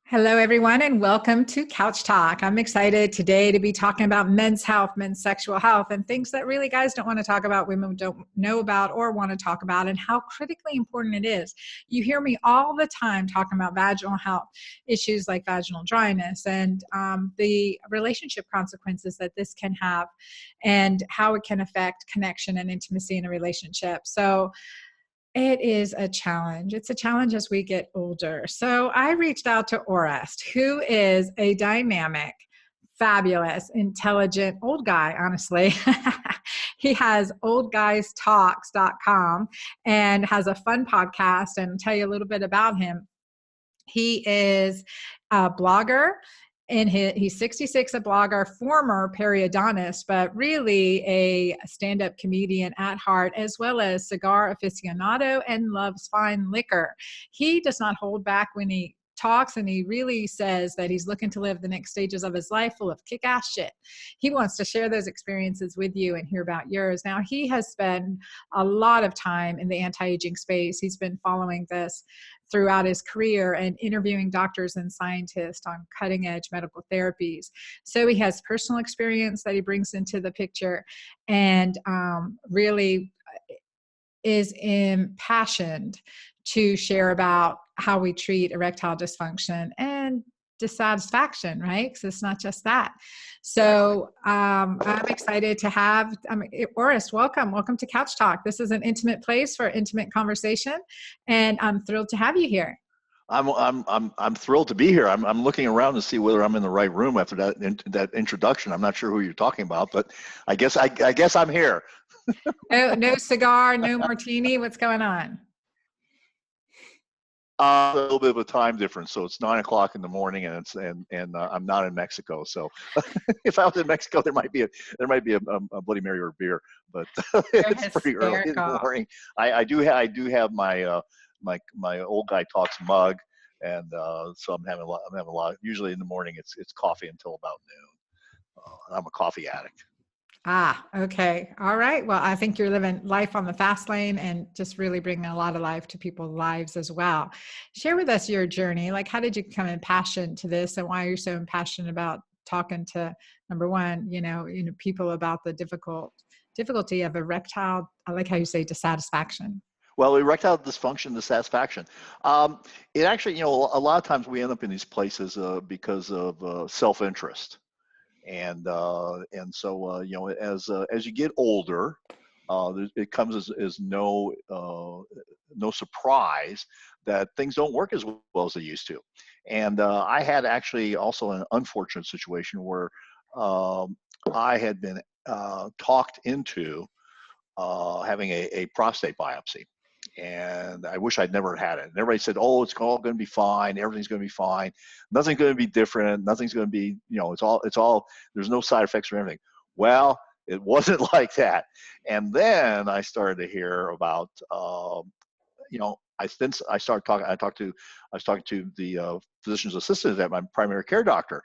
Hello, everyone, and welcome to Couch Talk. I'm excited today to be talking about men's health, men's sexual health, and things that really guys don't want to talk about, women don't know about or want to talk about, and how critically important it is. You hear me all the time talking about vaginal health issues like vaginal dryness and the relationship consequences that this can have and how it can affect connection and intimacy in a relationship. So it is a challenge. It's a challenge as we get older. So I reached out to Orest, who is a dynamic, fabulous, intelligent old guy, honestly. He has oldguystalks.com and has a fun podcast, and I'll tell you a little bit about him. He is a blogger. And he's 66, a blogger, former periodontist, but really a stand-up comedian at heart, as well as cigar aficionado and loves fine liquor. He does not hold back when he talks, and he really says that he's looking to live the next stages of his life full of kick-ass shit. He wants to share those experiences with you and hear about yours. Now, he has spent a lot of time in the anti-aging space. He's been following this throughout his career and interviewing doctors and scientists on cutting edge medical therapies. So he has personal experience that he brings into the picture, and really is impassioned to share about how we treat erectile dysfunction and dissatisfaction, right? Because it's not just that. So I'm excited to have Orest. Welcome to Couch Talk. This is an intimate place for intimate conversation, and I'm thrilled to have you here. I'm thrilled to be here. I'm looking around to see whether I'm in the right room after that introduction. I'm not sure who you're talking about, but I guess I'm here. No cigar, no martini. What's going on? A little bit of a time difference, so it's 9 o'clock in the morning, and I'm not in Mexico. So if I was in Mexico, there might be a Bloody Mary or a beer, but it's pretty early in the morning. I do have my my old guy talks mug, and so I'm having a lot. Usually in the morning, it's coffee until about noon. I'm a coffee addict. Okay. All right. Well, I think you're living life on the fast lane and just really bringing a lot of life to people's lives as well. Share with us your journey. Like, how did you become impassioned to this, and why are you so impassioned about talking to, number one, people about the difficulty of erectile, I like how you say dissatisfaction. Well, erectile dysfunction, dissatisfaction. It actually, a lot of times we end up in these places because of self-interest. And so as you get older, it comes as no surprise that things don't work as well as they used to. And I had actually also an unfortunate situation where I had been talked into having a prostate biopsy. And I wish I'd never had it. And everybody said, "Oh, it's all going to be fine. Everything's going to be fine. Nothing's going to be different. Nothing's going to be, it's all. There's no side effects or anything." Well, it wasn't like that. And then I started to hear about, I was talking to the physician's assistant at my primary care doctor,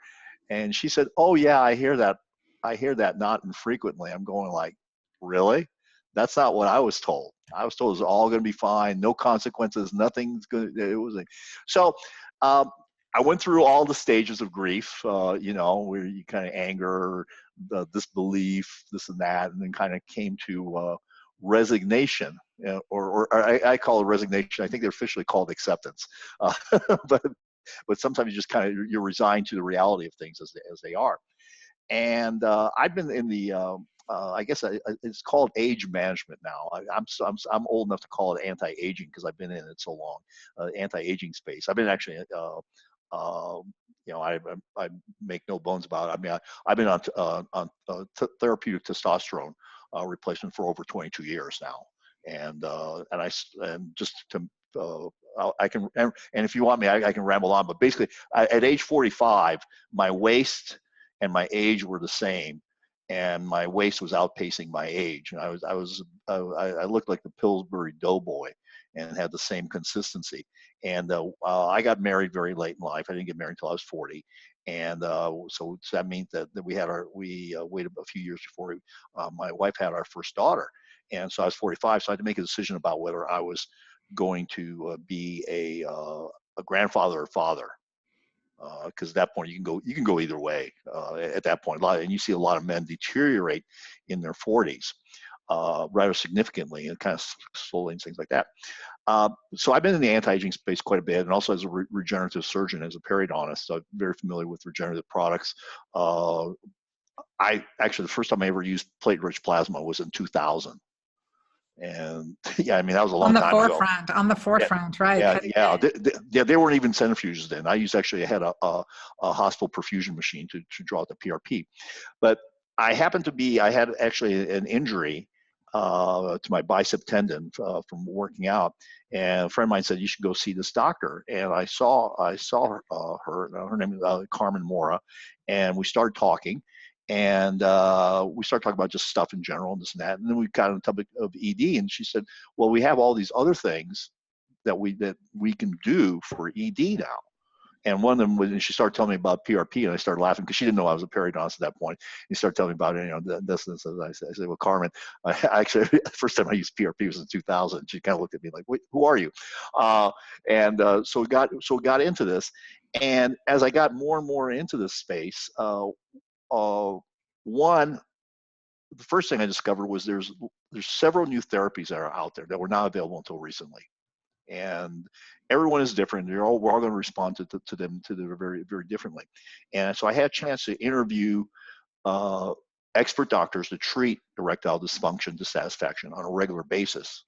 and she said, "Oh yeah, I hear that. I hear that not infrequently." I'm going like, really? That's not what I was told. I was told it was all going to be fine, no consequences, nothing's going to, it was like, so I went through all the stages of grief, where you kind of anger, disbelief, this and that, and then kind of came to resignation, or I call it resignation. I think they're officially called acceptance, but sometimes you just you're resigned to the reality of things as they are. And I've been in the I guess it's called age management now. I'm old enough to call it anti-aging because I've been in it so long. Anti-aging space. I've been actually, I make no bones about it. I mean, I've been on therapeutic testosterone replacement for over 22 years now, and just to. I can, and if you want me, I can ramble on. But basically, at age 45, my waist and my age were the same, and my waist was outpacing my age. And I looked like the Pillsbury Doughboy and had the same consistency. And I got married very late in life. I didn't get married until I was 40. And so that means that we waited a few years before my wife had our first daughter. And so I was 45, so I had to make a decision about whether I was going to be a grandfather or father. because at that point you can go either way at that point. And you see a lot of men deteriorate in their 40s rather significantly, and kind of slowly and things like that. So I've been in the anti-aging space quite a bit, and also as a regenerative surgeon, as a periodontist, so I'm very familiar with regenerative products. I actually, the first time I ever used platelet-rich plasma was in 2000. And yeah, I mean, that was a long time ago. On the forefront, right? Yeah. They weren't even centrifuges then. I had a hospital perfusion machine to draw out the PRP. But I had actually an injury to my bicep tendon from working out, and a friend of mine said, you should go see this doctor. And I saw her name is Carmen Mora, and we started talking. And we started talking about just stuff in general and this and that. And then we got on the topic of ED, and she said, well, we have all these other things that we can do for ED now. And one of them was, and she started telling me about PRP, and I started laughing because she didn't know I was a periodontist at that point. And she started telling me about it, this. I said, well, Carmen, actually, the first time I used PRP was in 2000. She kind of looked at me like, wait, who are you? So we got into this. And as I got more and more into this space, the first thing I discovered was there's several new therapies that are out there that were not available until recently, and everyone is different. We're all going to respond to them very, very differently. And so I had a chance to interview expert doctors to treat erectile dysfunction, dissatisfaction on a regular basis,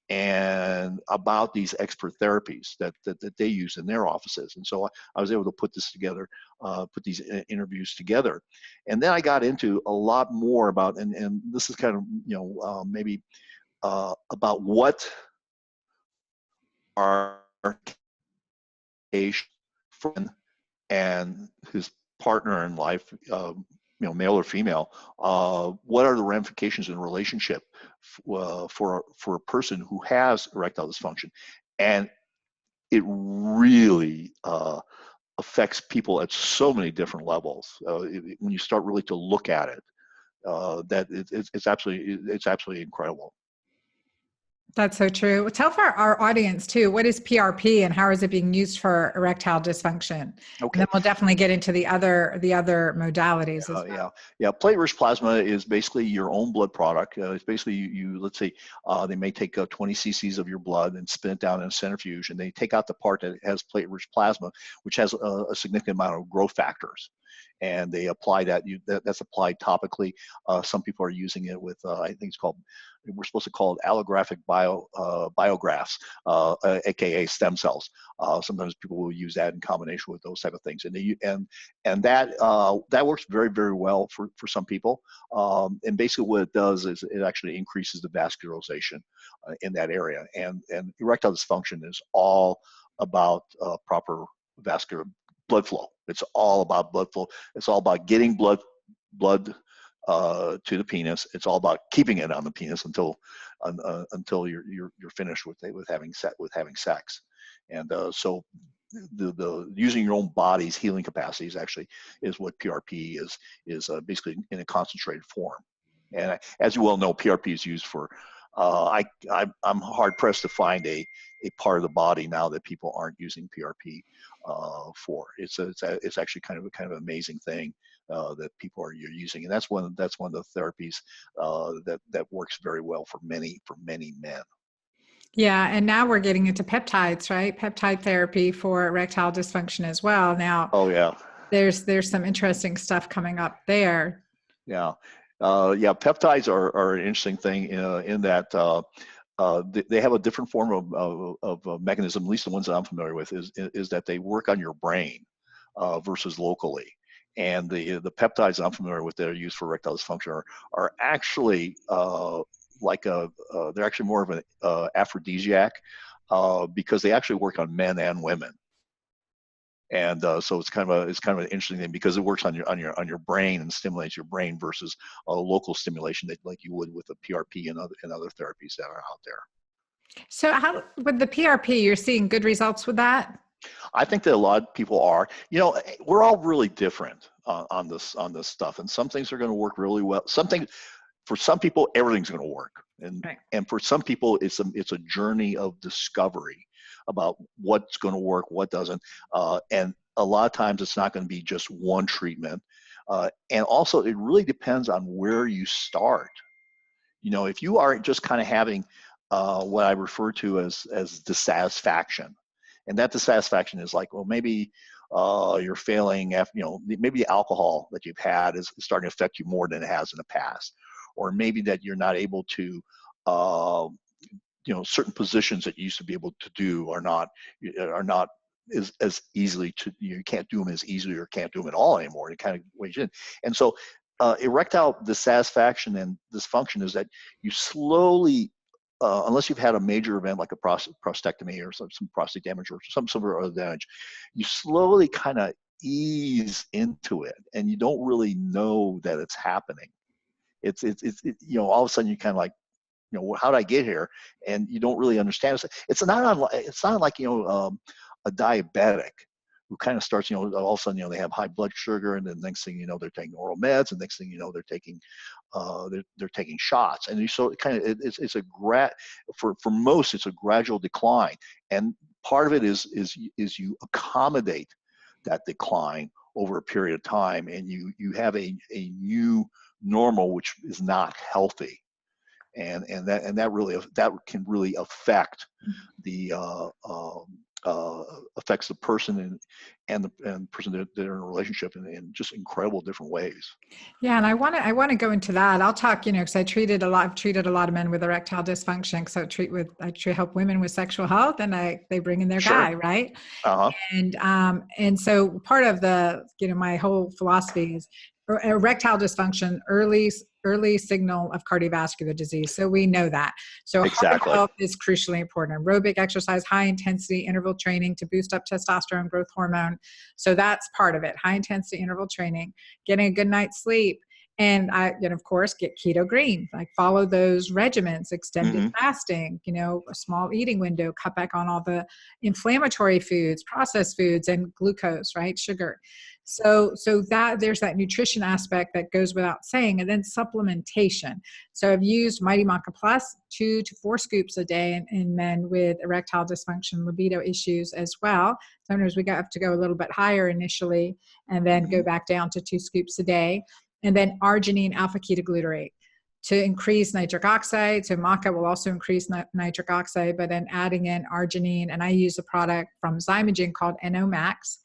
and about these expert therapies that they use in their offices. And so I was able to put this together, put these interviews together. And then I got into a lot more about, and this is kind of, maybe about what our friend and his partner in life, male or female, what are the ramifications in a relationship for a person who has erectile dysfunction? And it really affects people at so many different levels. When you start really to look at it, that it's absolutely incredible. That's so true. Tell for our audience too, what is PRP and how is it being used for erectile dysfunction? Okay. And then we'll definitely get into the other modalities as well. Yeah. Platelet-rich plasma is basically your own blood product. It's basically you let's say they may take 20 cc's of your blood and spin it down in a centrifuge, and they take out the part that has platelet-rich plasma, which has a significant amount of growth factors. And they apply that's applied topically. Some people are using it with, I think we're supposed to call it allographic biografts, aka stem cells. Sometimes people will use that in combination with those type of things, and that works very, very well for some people. And basically, what it does is it actually increases the vascularization in that area. And erectile dysfunction is all about proper vascular blood flow. It's all about blood flow. It's all about getting blood to the penis. It's all about keeping it on the penis until you're finished with having sex. And so the using your own body's healing capacities actually is what PRP is basically in a concentrated form. And as you well know, PRP is used for I'm hard pressed to find a part of the body now that people aren't using PRP for. It's actually kind of an amazing thing that people are using, and that's one of the therapies that works very well for many men. Yeah, and now we're getting into peptides, right? Peptide therapy for erectile dysfunction as well. Now, oh yeah, there's some interesting stuff coming up there. Yeah. Peptides are an interesting thing in that they have a different form of mechanism. At least the ones that I'm familiar with is that they work on your brain versus locally. And the peptides I'm familiar with that are used for erectile dysfunction are actually they're actually more of an aphrodisiac because they actually work on men and women. And so it's kind of an interesting thing because it works on your brain and stimulates your brain versus a local stimulation that like you would with a PRP and other therapies that are out there. So how with the PRP, you're seeing good results with that? I think that a lot of people are. We're all really different on this stuff, and some things are going to work really well. For some people, everything's going to work, and for some people, it's a journey of discovery about what's going to work, what doesn't, and a lot of times it's not going to be just one treatment. And also, it really depends on where you start. If you are just kind of having what I refer to as dissatisfaction, and that dissatisfaction is like, well, maybe you're failing after, maybe the alcohol that you've had is starting to affect you more than it has in the past, or maybe that you're not able to, certain positions that you used to be able to do are not as easily you can't do them as easily or can't do them at all anymore. It kind of weighs in. And so erectile dissatisfaction and dysfunction is that you slowly, unless you've had a major event like a prostatectomy or some prostate damage or some sort of other damage, you slowly kind of ease into it, and you don't really know that it's happening. It's all of a sudden you kind of like, how did I get here? And you don't really understand. It's not like a diabetic who kind of starts, all of a sudden, they have high blood sugar, and then next thing you know, they're taking oral meds, and next thing you know, they're taking shots. And so it kind of, it's for most, it's a gradual decline. And part of it is you accommodate that decline over a period of time, and you have a new normal, which is not healthy. And that can really affect the affects the person and the person that they're in a relationship in just incredible different ways. Yeah, and I want to go into that. I'll talk, because I've treated a lot of men with erectile dysfunction. Because I help women with sexual health, and they bring in their guy, right? Uh-huh. And so part of the, my whole philosophy is erectile dysfunction, early signal of cardiovascular disease. So we know that. So exactly. Heart health is crucially important. Aerobic exercise, high intensity interval training to boost up testosterone growth hormone. So that's part of it. High intensity interval training, getting a good night's sleep. And of course, get keto green, like follow those regimens, extended fasting, a small eating window, cut back on all the inflammatory foods, processed foods, and glucose, right? Sugar. So that there's that nutrition aspect that goes without saying, and then supplementation. So I've used Mighty Maca Plus 2 to 4 scoops a day in men with erectile dysfunction, libido issues as well. Sometimes we have to go a little bit higher initially, and then go back down to 2 scoops a day. And then arginine alpha-ketoglutarate to increase nitric oxide. So maca will also increase nitric oxide, but then adding in arginine. And I use a product from Zymogen called NO Max.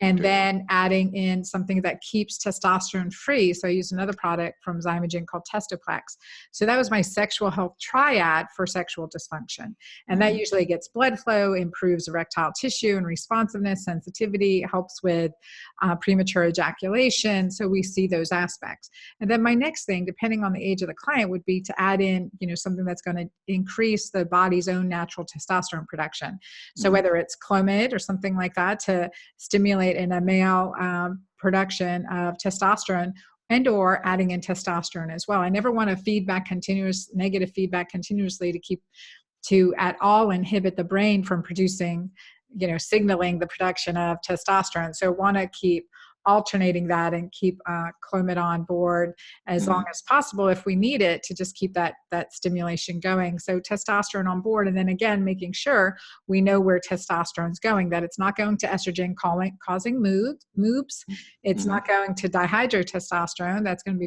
And then adding in something that keeps testosterone free. So I use another product from Zymogen called Testoplex. So that was my sexual health triad for sexual dysfunction. And that usually gets blood flow, improves erectile tissue and responsiveness, sensitivity, helps with premature ejaculation. So we see those aspects. And then my next thing, depending on the age of the client, would be to add in, something that's going to increase the body's own natural testosterone production. So whether it's Clomid or something like that to stimulate in a male production of testosterone, and or adding in testosterone as well. I never want to negative feedback continuously to at all inhibit the brain from producing, signaling the production of testosterone. So want to keep alternating that and keep Clomid on board as long as possible if we need it, to just keep that stimulation going. So testosterone on board, and then again making sure we know where testosterone's going, that it's not going to estrogen causing moobs. It's not going to dihydrate testosterone. That's going to be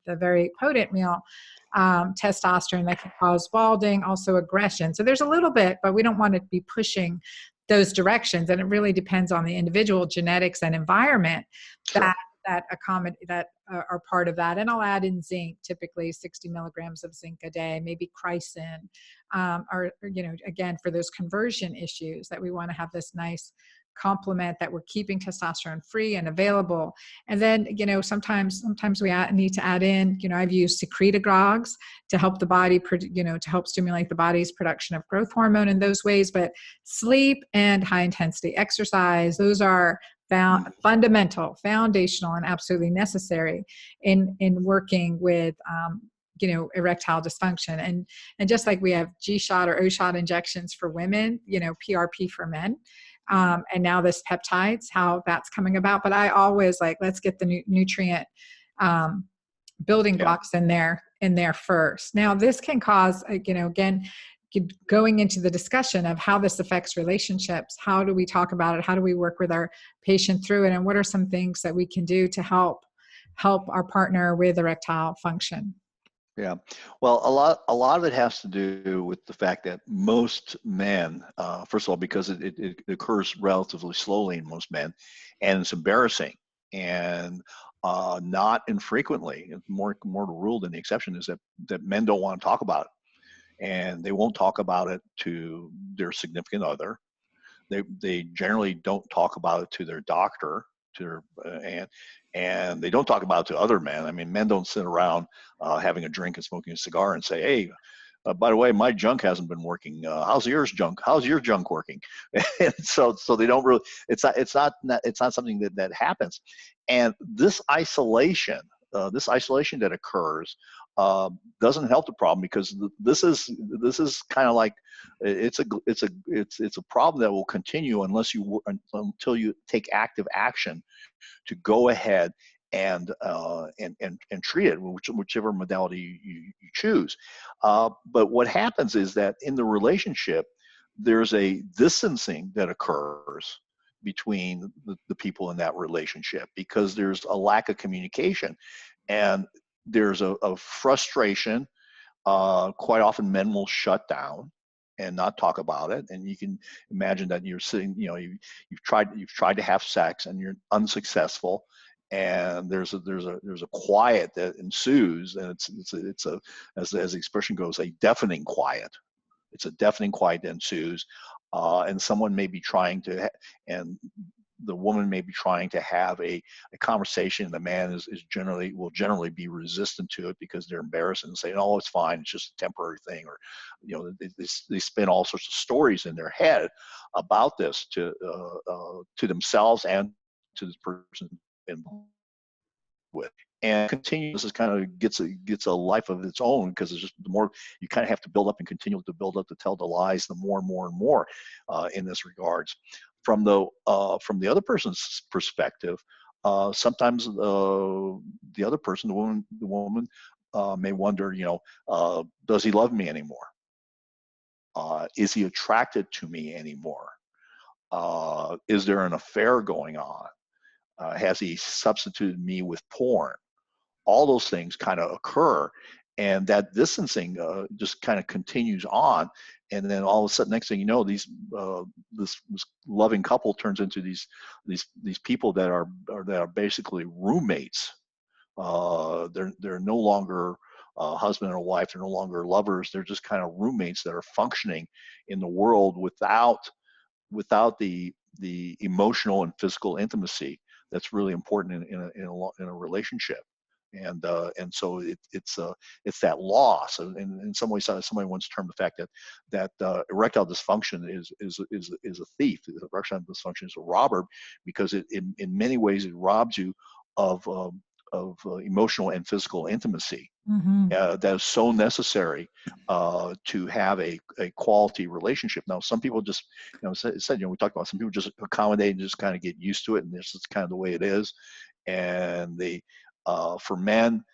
the very potent male testosterone that can cause balding, also aggression. So there's a little bit, but we don't want to be pushing those directions. And it really depends on the individual genetics and environment that are part of that. And I'll add in zinc, typically 60 milligrams of zinc a day, maybe chrysin, or again, for those conversion issues that we want to have this nice complement that we're keeping testosterone free and available. And then, sometimes we need to add in, I've used secretagogues to help the body, to help stimulate the body's production of growth hormone in those ways. But sleep and high intensity exercise, those are fundamental, foundational, and absolutely necessary in working with, erectile dysfunction. And just like we have G-shot or O-shot injections for women, PRP for men. And now this peptides, how that's coming about. But I always let's get the nutrient building blocks in there first. Now this can cause, again, going into the discussion of how this affects relationships. How do we talk about it? How do we work with our patient through it? And what are some things that we can do to help our partner with erectile function? Yeah. Well, a lot of it has to do with the fact that most men, first of all, because it occurs relatively slowly in most men, and it's embarrassing, and not infrequently, more the rule than the exception, is that men don't want to talk about it, and they won't talk about it to their significant other. They generally don't talk about it to their doctor, to their, and they don't talk about it to other men. I mean, men don't sit around having a drink and smoking a cigar and say, "Hey, by the way, my junk hasn't been working. How's your junk working?" And so they don't really. It's not something that happens. And this isolation that occurs doesn't help the problem, because this is kind of like it's a problem that will continue until you take active action to go ahead and treat it, whichever modality you choose. But what happens is that in the relationship, there's a distancing that occurs between the people in that relationship, because there's a lack of communication, and there's a frustration. Quite often men will shut down and not talk about it. And you can imagine that you're sitting, you've tried to have sex and you're unsuccessful, and there's a quiet that ensues, and it's a as the expression goes, a deafening quiet. It's a deafening quiet that ensues, and someone may be trying to, and the woman may be trying to have a conversation. The man will generally be resistant to it, because they're embarrassed and say, "Oh, it's fine. It's just a temporary thing," or they spin all sorts of stories in their head about this to themselves and to the person involved with. And continue, this is kind of gets a life of its own, because it's just the more you kind of have to build up and continue to build up to tell the lies, the more and more and more in this regards. From the other person's perspective, sometimes the other person, the woman may wonder, does he love me anymore? Is he attracted to me anymore? Is there an affair going on? Has he substituted me with porn? All those things kind of occur, and that distancing just kind of continues on. And then all of a sudden, next thing you know, this loving couple turns into these people that are basically roommates. They're no longer husband and wife. They're no longer lovers. They're just kind of roommates that are functioning in the world without the emotional and physical intimacy that's really important in a relationship. And so it's that loss. And in some ways, somebody once termed the fact that erectile dysfunction is a thief. Erectile dysfunction is a robber, because in many ways it robs you of emotional and physical intimacy. Mm-hmm. That is so necessary to have a quality relationship. Now, some people just, we talked about, some people just accommodate and just kind of get used to it, and this is kind of the way it is. And for men,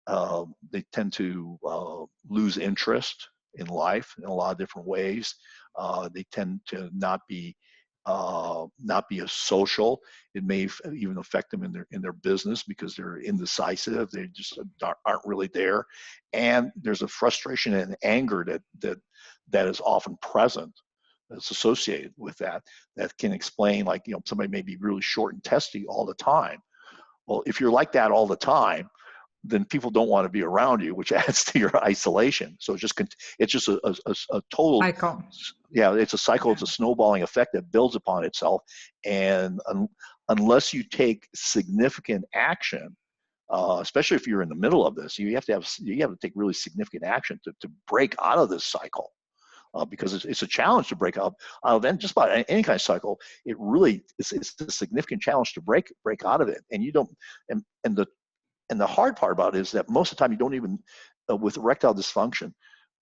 they tend to lose interest in life in a lot of different ways. They tend to not be as social. It may even affect them in their business, because they're indecisive. They just aren't really there, and there's a frustration and anger that is often present, that's associated with that can explain, like, somebody may be really short and testy all the time. Well, if you're like that all the time, then people don't want to be around you, which adds to your isolation. So it's just a total cycle. Yeah, it's a cycle. It's a snowballing effect that builds upon itself. And unless you take significant action, especially if you're in the middle of this, you have to take really significant action to break out of this cycle. Because it's a challenge to break out of just about any kind of cycle. It really it's a significant challenge to break out of it. And you don't, and the hard part about it is that most of the time you don't even, with erectile dysfunction,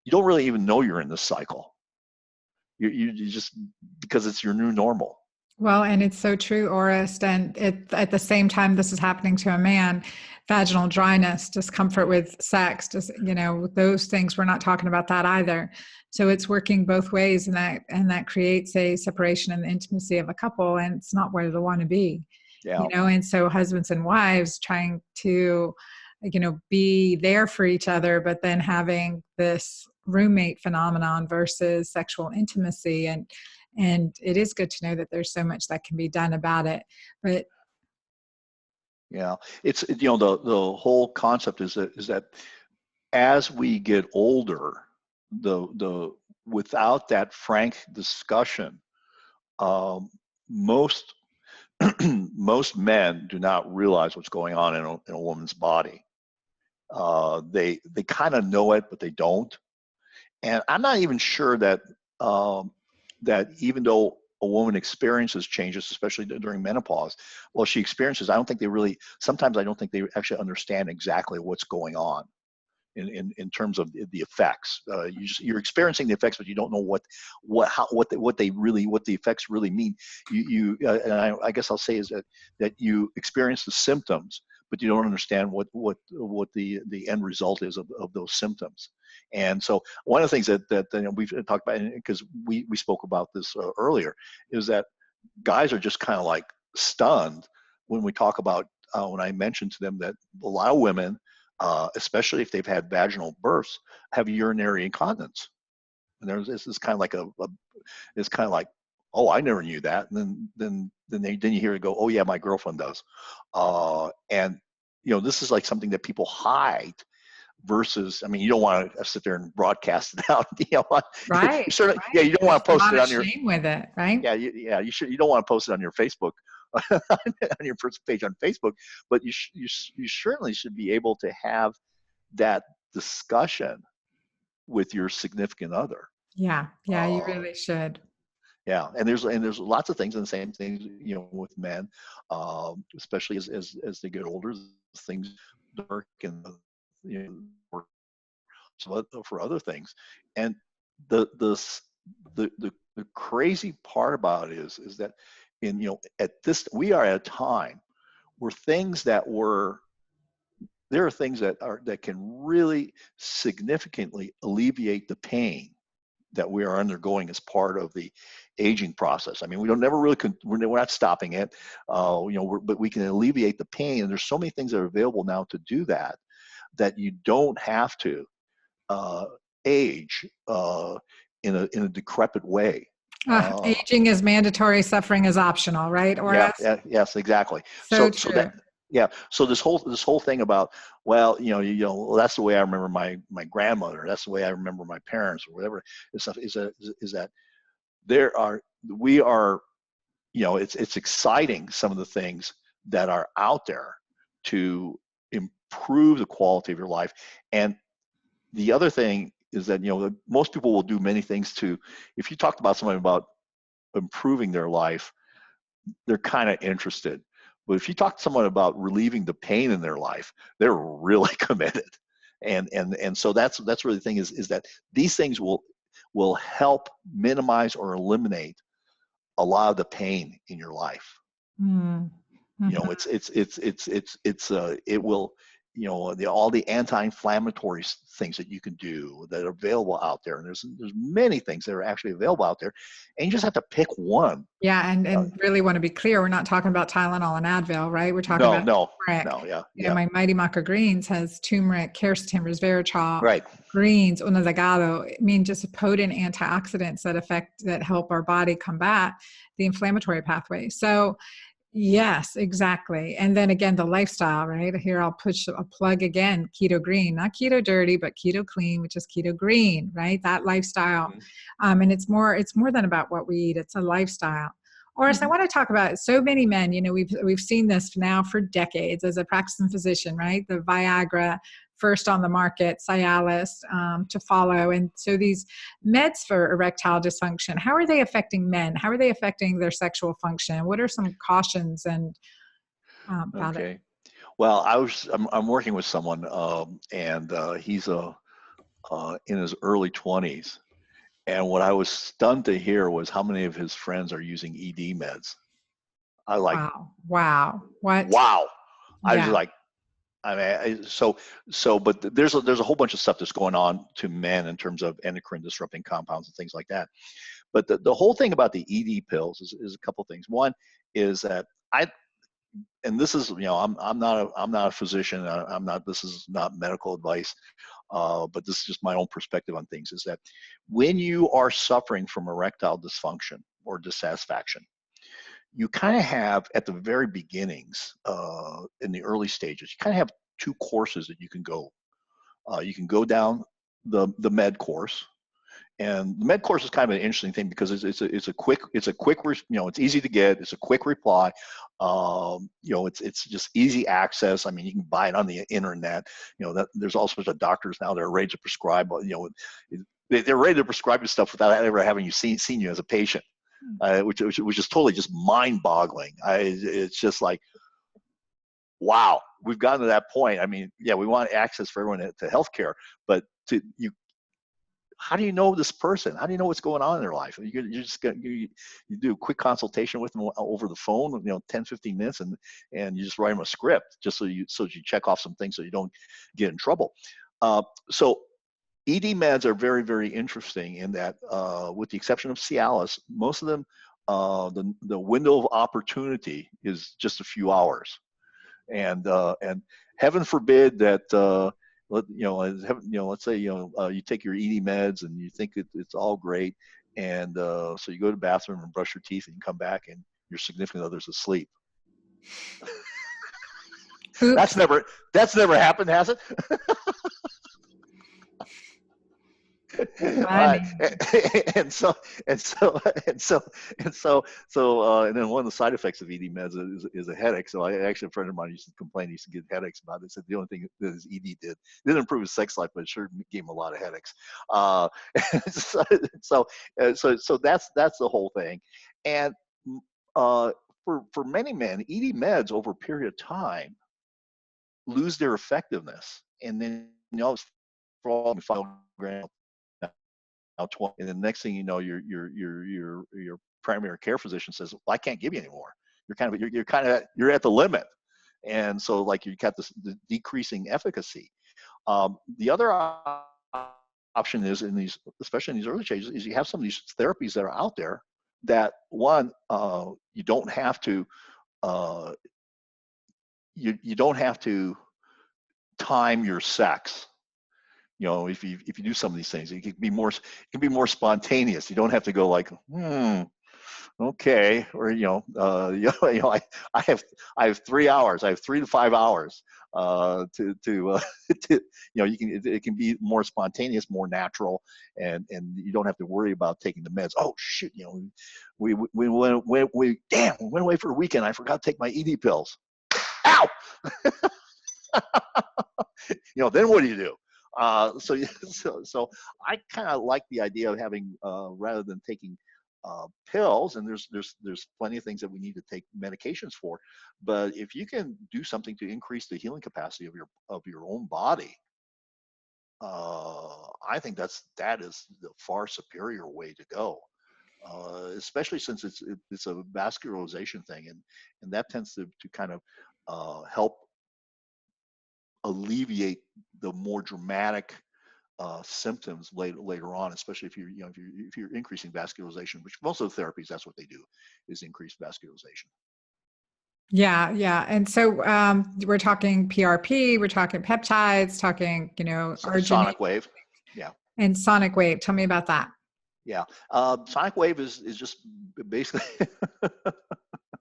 you don't really even know you're in this cycle. You just, because it's your new normal. Well, and it's so true, Orest. And at the same time this is happening to a man, vaginal dryness, discomfort with sex, just, you know, those things. We're not talking about that either. So it's working both ways, and that creates a separation in the intimacy of a couple, and it's not where they want to be. Yeah. You know, and so husbands and wives trying to, you know, be there for each other, but then having this roommate phenomenon versus sexual intimacy. And it is good to know that there's so much that can be done about it. But yeah, it's, you know, the whole concept is that as we get older, the without that frank discussion, most most men do not realize what's going on in a woman's body. They kind of know it, but they don't. And I'm not even sure that that even though a woman experiences changes, especially during menopause, well, she experiences, I don't think they really, sometimes I don't think they actually understand exactly what's going on in terms of the effects. You're experiencing the effects, but you don't know what the effects really mean. And I guess I'll say is that you experience the symptoms, but you don't understand what the end result is of those symptoms. And so one of the things that you know, we've talked about, because we spoke about this earlier, is that guys are just kind of like stunned when we talk about when I mentioned to them that a lot of women, especially if they've had vaginal births, have urinary incontinence. And this is kind of like it's kind of like, oh, I never knew that. And then you hear it go, oh yeah, my girlfriend does. And you know, this is like something that people hide. Versus, I mean, you don't want to sit there and broadcast it out. You know, right, you certainly, right. yeah, you don't want to post it on your shame with it, right? Yeah, you don't want to post it on your Facebook, on your first page on Facebook, but you certainly should be able to have that discussion with your significant other. Yeah, you really should. Yeah, and there's lots of things, and the same things, you know, with men, especially as they get older, things dark and, you know, for other things, and the the the crazy part about it is that in, you know, at this, we are at a time where there are things that can really significantly alleviate the pain that we are undergoing as part of the aging process. I mean, we don't never really we're not stopping it, you know, but we can alleviate the pain, and there's so many things that are available now to do that you don't have to age in a decrepit way. Aging is mandatory, suffering is optional, right? Yeah, Orest? yes, exactly. So So that, true. yeah. So this whole thing about, well, well, that's the way I remember my grandmother. That's the way I remember my parents, or whatever. Stuff is that we are, you know, it's exciting, some of the things that are out there to improve the quality of your life. And the other thing is that, you know, most people will do many things to, if you talked about somebody about improving their life, they're kind of interested. But if you talk to someone about relieving the pain in their life, they're really committed. And so that's really the thing, is that these things will help minimize or eliminate a lot of the pain in your life. Mm-hmm. You know, it will, you know, all the anti-inflammatory things that you can do that are available out there, and there's many things that are actually available out there, and you just have to pick one. Yeah, and really want to be clear, we're not talking about Tylenol and Advil, right? We're talking about turmeric. Yeah, You know, my Mighty Maca Greens has turmeric, quercetin, resveratrol, right, greens, unazagado. I mean, just potent antioxidants that help our body combat the inflammatory pathway. So yes, exactly. And then again, the lifestyle, right? Here, I'll push a plug again, keto green, not keto dirty, but keto clean, which is keto green, right? That lifestyle. And it's more than about what we eat. It's a lifestyle. Orest, I want to talk about so many men, you know, we've seen this now for decades as a practicing physician, right? The Viagra, first on the market, Cialis to follow. And so these meds for erectile dysfunction, how are they affecting men? How are they affecting their sexual function? What are some cautions and about it? okay. Well, I'm working with someone, and he's in his early 20s, and what I was stunned to hear was how many of his friends are using ED meds. I like, Wow. What? wow. I was Yeah. like, I mean, but there's a whole bunch of stuff that's going on to men in terms of endocrine disrupting compounds and things like that. But the whole thing about the ED pills is a couple things. One is that and this is, I'm not a physician. I'm not, this is not medical advice, but this is just my own perspective on things, is that when you are suffering from erectile dysfunction or dissatisfaction, you kind of have at the very beginnings, in the early stages, you kind of have two courses that you can go. You can go down the med course, and the med course is kind of an interesting thing because it's a quick, it's easy to get, it's a quick reply. It's just easy access. I mean, you can buy it on the internet. That there's all sorts of doctors now that are ready to prescribe. They're ready to prescribe you stuff without ever having seen you as a patient, which is totally just mind-boggling. It's just like, wow, we've gotten to that point. I mean, yeah, we want access for everyone to healthcare, but how do you know this person? How do you know what's going on in their life? You do a quick consultation with them over the phone, 10, 15 minutes, and you just write them a script just so you check off some things so you don't get in trouble. So ED meds are very, very interesting in that, with the exception of Cialis, most of them, the window of opportunity is just a few hours, and heaven forbid that. Let's say you take your ED meds and you think it's all great, and so you go to the bathroom and brush your teeth and you come back and your significant other's asleep. That's never happened, has it? And then one of the side effects of ED meds is a headache. So a friend of mine used to complain, he used to get headaches about it. He said the only thing that his ED didn't improve his sex life, but it sure gave him a lot of headaches. So that's the whole thing. And for many men, ED meds over a period of time lose their effectiveness, and then for all 5 grams. And the next thing you know, your primary care physician says, well, I can't give you anymore. You're at the limit. And so like you got the decreasing efficacy. The other option is especially in these early stages, is you have some of these therapies that are out there that one, you don't have to, you don't have to time your sex. If you do some of these things, it can be more spontaneous. You don't have to go like, okay, or I have 3 hours. I have 3 to 5 hours it can be more spontaneous, more natural, and you don't have to worry about taking the meds. Oh shoot, we went away for a weekend. I forgot to take my ED pills. Ow! Then what do you do? So I kind of like the idea of having, rather than taking pills, and there's plenty of things that we need to take medications for, but if you can do something to increase the healing capacity of your own body, I think that is the far superior way to go, especially since it's a vascularization thing, and that tends to kind of help alleviate the more dramatic symptoms later on, especially if you're increasing vascularization, which most of the therapies, that's what they do, is increase vascularization. Yeah. And so we're talking PRP, we're talking peptides, talking, Sonic wave. Yeah. And sonic wave. Tell me about that. Yeah. Sonic wave is just basically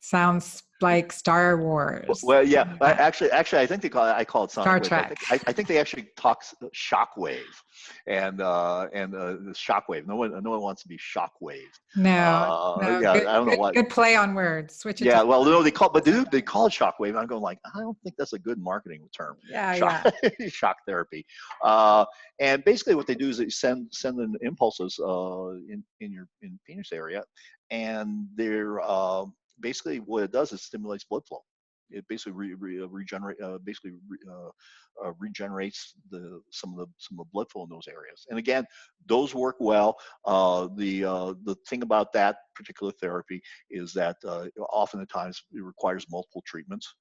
sounds like Star Wars. Well, yeah. Actually, I think I call it Sonic Star Wave. Trek. I think they actually talk Shockwave, and the Shockwave. No one wants to be Shockwave. No. Yeah, I don't know why. Good play on words. Switch it. Yeah, well, no, they call it Shockwave. And I'm going like, I don't think that's a good marketing term. Yeah. Shock therapy. And basically, what they do is they send in impulses in your penis area, and they're basically what it does is stimulates blood flow. It basically regenerates some of the blood flow in those areas. And again, those work well. The thing about that particular therapy is that often at times it requires multiple treatments.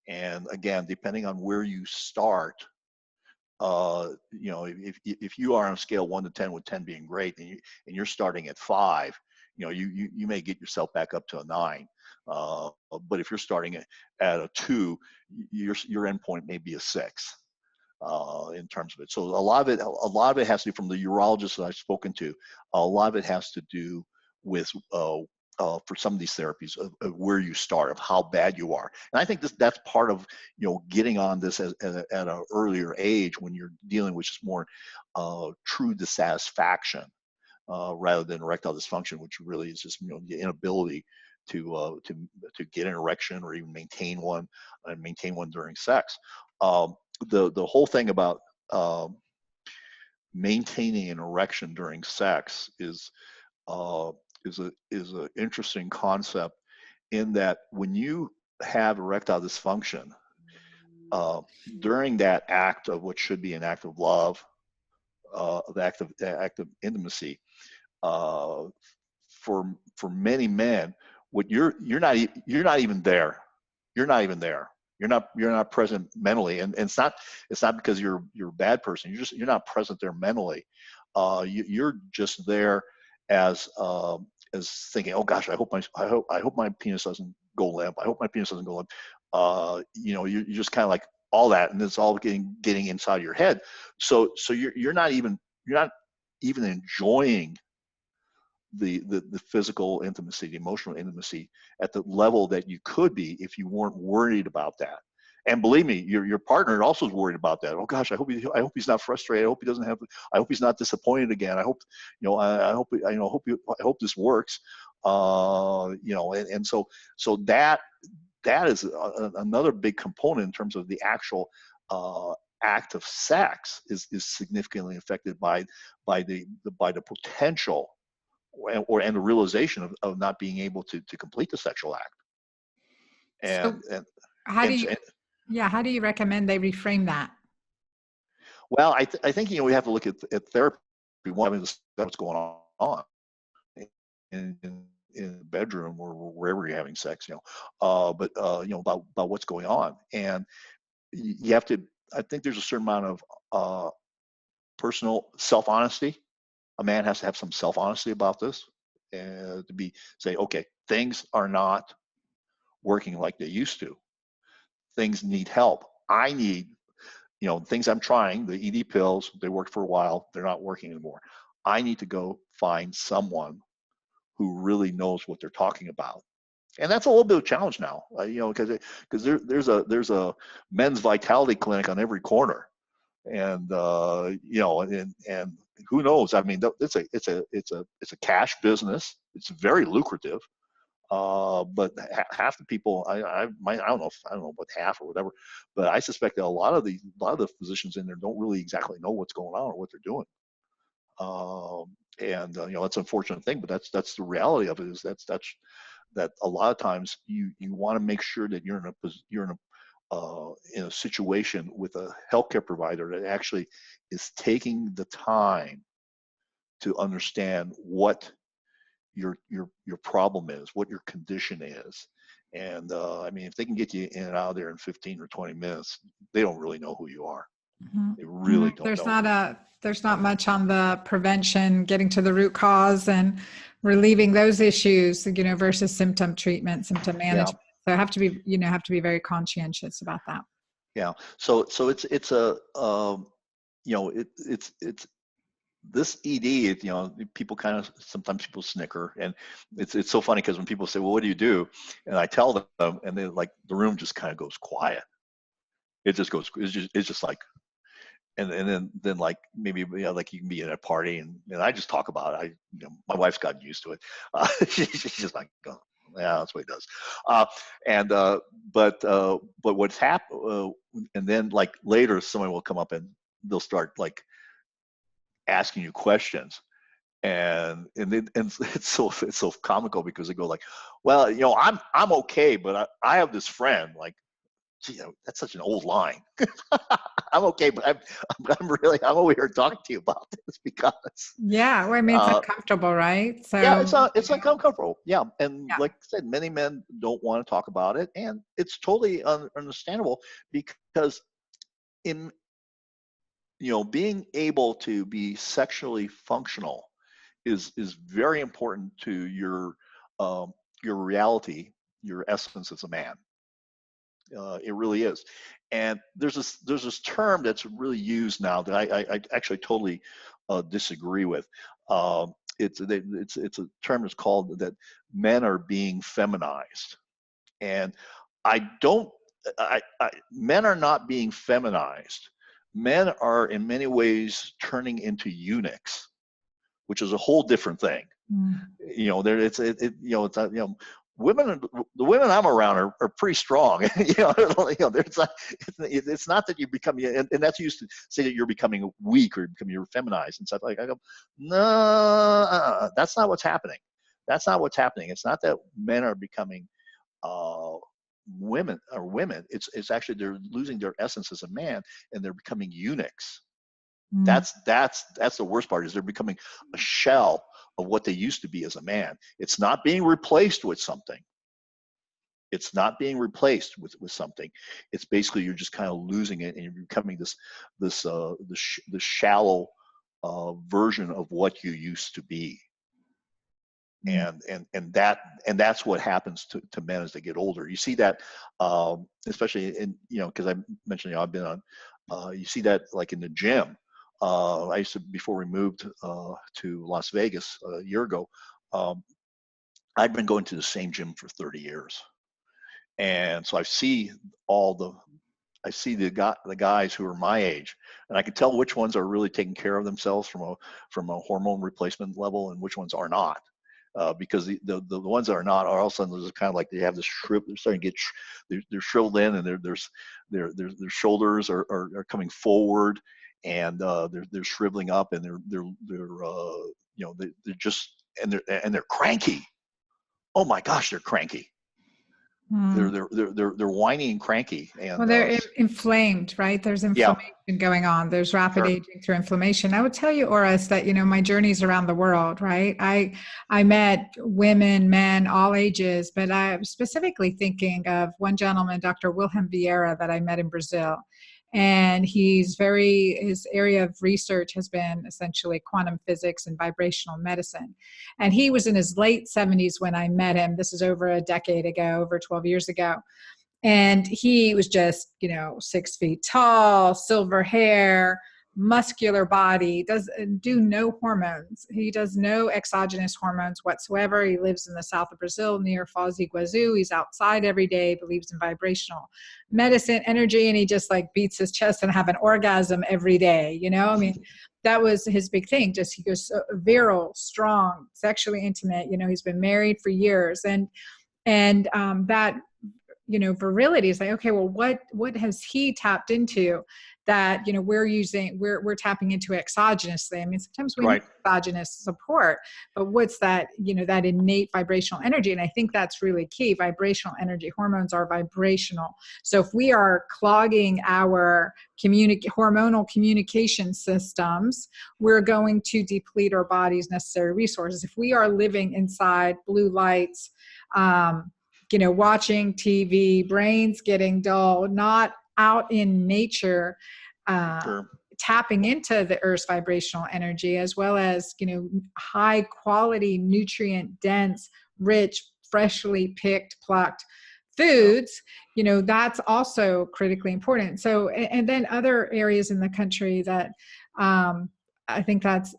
And again, depending on where you start, you know, if you are on a scale 1 to 10, with 10 being great, and you're starting at 5, you know, you may get yourself back up to a 9. But if you're starting at a 2, your endpoint may be a 6. In terms of it. So a lot of it has to do, from the urologists that I've spoken to, a lot of it has to do with for some of these therapies of where you start, of how bad you are. And I think that's part of, you know, getting on this at an earlier age, when you're dealing with just more true dissatisfaction rather than erectile dysfunction, which really is just, you know, the inability to get an erection or even maintain one, and maintain one during sex. The whole thing about maintaining an erection during sex is a interesting concept, in that when you have erectile dysfunction during that act of what should be an act of love, of act of intimacy, for many men, what you're not even there. You're not even there. You're not present mentally, and it's not because you're a bad person. You're not present there mentally. You're just there as thinking, oh gosh, I hope my penis doesn't go limp. I hope my penis doesn't go limp. You know, you're just kind of like all that, and it's all getting inside your head. So you're not even enjoying the physical intimacy, the emotional intimacy, at the level that you could be if you weren't worried about that. And believe me, your partner also is worried about that. Oh gosh, I hope he's not frustrated. I hope he's not disappointed again. I hope, you know, I hope this works. You know, and so that is another big component in terms of the actual act of sex is significantly affected by the potential and the realization of not being able to complete the sexual act. So And how do you recommend they reframe that? well, I think, you know, we have to look at therapy. One, I mean, what's going on in the bedroom or wherever you're having sex, you know, but you know, about what's going on. And you have to, I think there's a certain amount of personal self-honesty. A man has to have some self-honesty about this, and to say, okay, things are not working like they used to. Things need help. I need, you know, things I'm trying, the ED pills, they worked for a while, they're not working anymore. I need to go find someone who really knows what they're talking about. And that's a little bit of a challenge now, you know, because there's a men's vitality clinic on every corner, and you know, and who knows? I mean, it's a cash business. It's very lucrative. But half the people, I don't know what half or whatever, but I suspect that a lot of the physicians in there don't really exactly know what's going on or what they're doing. And you know, that's an unfortunate thing, but that's the reality of it. Is that a lot of times you want to make sure that you're in a situation with a healthcare provider that actually is taking the time to understand what your problem is, what your condition is. And I mean, if they can get you in and out of there in 15 or 20 minutes, they don't really know who you are. Mm-hmm. They really don't know. There's not much on the prevention, getting to the root cause and relieving those issues, you know, versus symptom treatment, symptom management. Yeah. So have to be very conscientious about that. Yeah. So it's a you know, it's this ED, you know, sometimes people snicker, and it's so funny because when people say, well, what do you do? And I tell them, and then like the room just kind of goes quiet. It's just like, and then like maybe, you know, like you can be at a party and I just talk about it. You know, my wife's gotten used to it. She's just like, oh, yeah, that's what he does. But what's happened, and then like later somebody will come up and they'll start like asking you questions, and it's so comical because they go like, well, you know, I'm okay, but I have this friend, like that's such an old line. I'm okay, but I'm over here talking to you about this because Yeah, well, I mean, it's uncomfortable, right? yeah, So, it's uncomfortable. Yeah, and yeah. like I said, many men don't want to talk about it, and it's totally understandable because in being able to be sexually functional is very important to your reality, your essence as a man. It really is. And there's this term that's really used now that I actually totally disagree with. It's a term that's called that men are being feminized, and I don't. Men are not being feminized. Men are in many ways turning into eunuchs, which is a whole different thing. Mm. There women, the women I'm around are pretty strong. There's not, it's not that you become, and that's used to say that you're becoming weak or you're feminized and stuff like that. I go, no, that's not what's happening. That's not what's happening. It's not that men are becoming women. It's actually they're losing their essence as a man and they're becoming eunuchs. Mm. That's the worst part, is they're becoming a shell of what they used to be as a man. It's not being replaced with something. It's not being replaced with something. It's basically you're just kind of losing it and you're becoming this shallow version of what you used to be. Mm. And that's what happens to men as they get older. You see that especially in because I mentioned I've been on you see that like in the gym. I used to, before we moved to Las Vegas a year ago, I'd been going to the same gym for 30 years. And so I see the guys who are my age, and I can tell which ones are really taking care of themselves from a hormone replacement level and which ones are not. Because the ones that are not are all of a sudden kind of like they have this they're starting to get they're shriveled in, and their shoulders are coming forward, and they're shriveling up, and they're just they're cranky. Oh my gosh, they're cranky. Mm. They're whiny and cranky, Well, and they're inflamed, right? There's yeah, inflammation going on. There's rapid sure, aging through inflammation. I would tell you, Orest, that my journeys around the world, right? I met women, men, all ages, but I'm specifically thinking of one gentleman, Dr. William Vieira, that I met in Brazil. And his area of research has been essentially quantum physics and vibrational medicine. And he was in his late 70s when I met him. This is over a decade ago, over 12 years ago. And he was just, 6 feet tall, silver hair, muscular body, does do no hormones. He does no exogenous hormones whatsoever. He lives in the south of Brazil near Foz do Iguaçu. He's outside every day, believes in vibrational medicine, energy, and he just like beats his chest and have an orgasm every day. I mean, that was his big thing. Just he goes virile, strong, sexually intimate. He's been married for years, and that virility is like, okay, well, what has he tapped into that we're tapping into exogenously? I mean, sometimes we need right, exogenous support, but what's that that innate vibrational energy? And I think that's really key. Vibrational energy, hormones are vibrational. So if we are clogging our hormonal communication systems, we're going to deplete our body's necessary resources. If we are living inside blue lights, watching TV, brains getting dull, not out in nature, sure, tapping into the Earth's vibrational energy, as well as, high quality, nutrient dense, rich, freshly picked, plucked foods, that's also critically important. So, and then other areas in the country that, I think that's,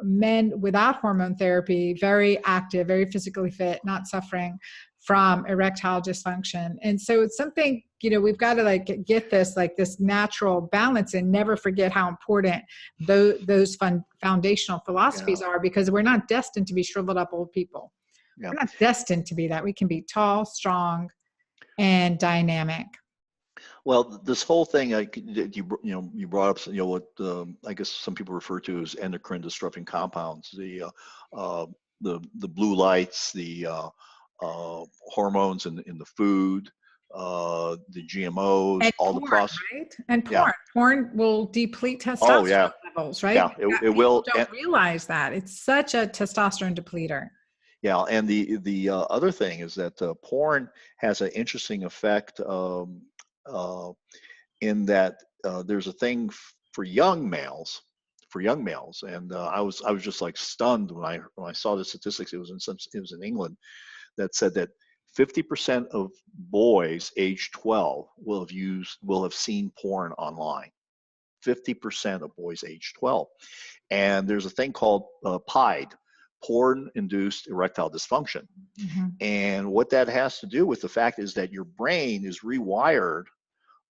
men without hormone therapy, very active, very physically fit, not suffering from erectile dysfunction. And so it's something, we've got to get this natural balance and never forget how important those foundational philosophies yeah, are, because we're not destined to be shriveled up old people. yeah. We're not destined to be that. We can be tall, strong, and dynamic. Well, this whole thing, you brought up, what I guess some people refer to as endocrine disrupting compounds, the blue lights, the hormones in the food, the GMOs, And all the porn, process. right? And Yeah. porn will deplete Oh yeah. testosterone levels, right? Yeah. It People will. don't realize that. It's such a testosterone depleter. Yeah, and the other thing is that porn has an interesting effect uh, in that there's a thing for young males, and I was just like stunned when I saw the statistics. It was in England that said that 50% of boys age 12 will have seen porn online. 50% of boys age 12. And there's a thing called PIDE, porn-induced erectile dysfunction. Mm-hmm. And what that has to do with the fact is that your brain is rewired,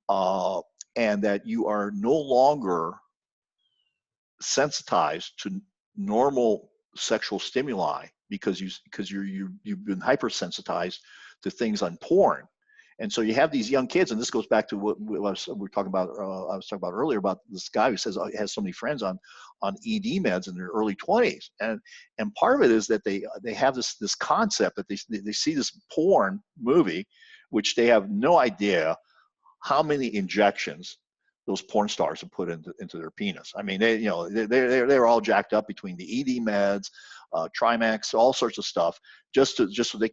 uh, and that you are no longer sensitized to normal sexual stimuli because you've been hypersensitized to things on porn. And so you have these young kids, and this goes back to what we were talking about. I was talking about earlier about this guy who says he has so many friends on ED meds in their early 20s, and part of it is that they have this concept that they see this porn movie, which they have no idea how many injections those porn stars have put into their penis. I mean, they're all jacked up between the ED meds, Trimax, all sorts of stuff, just so they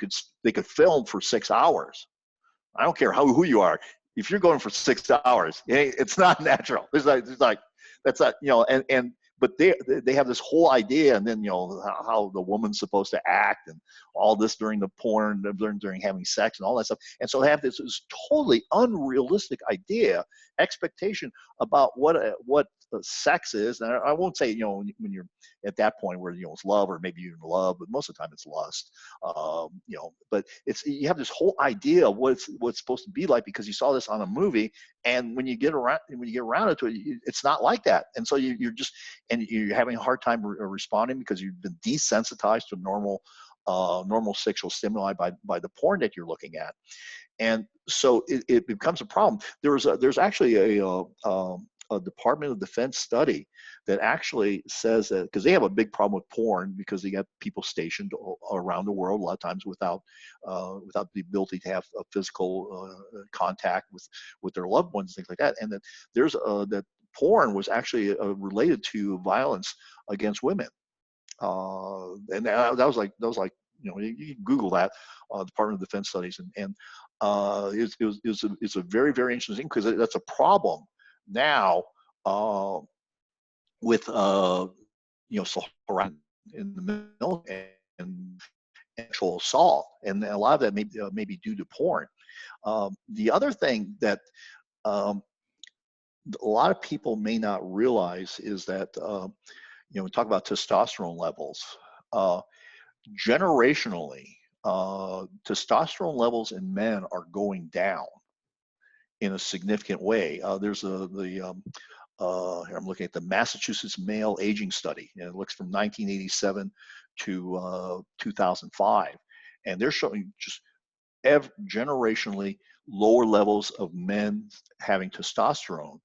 could film for 6 hours. I don't care who you are. If you're going for 6 hours, it's not natural. There's like that's not, but they have this whole idea, and then how the woman's supposed to act and all this during the porn, during having sex and all that stuff. And so they have this totally unrealistic expectation about what sex is. And I won't say when you're at that point where it's love, or maybe even love, but most of the time it's lust. But you have this whole idea of what it's supposed to be like because you saw this on a movie, and when you get around to it, it's not like that. And so you're having a hard time responding because you've been desensitized to normal sexual stimuli by the porn that you're looking at. And so it becomes a problem. There's actually a Department of Defense study that actually says that, because they have a big problem with porn because they got people stationed around the world a lot of times without the ability to have a physical contact with their loved ones, things like that. And that there's that porn was actually related to violence against women. And that was like you can Google that, Department of Defense studies, and it's a very, very interesting, because that's a problem now with Saharan in the military and sexual assault, and a lot of that may be due to porn. The other thing that a lot of people may not realize is that we talk about testosterone levels. Generationally, testosterone levels in men are going down in a significant way. There's I'm looking at the Massachusetts Male Aging Study, and it looks from 1987 to 2005, and they're showing just generationally lower levels of men having testosterone,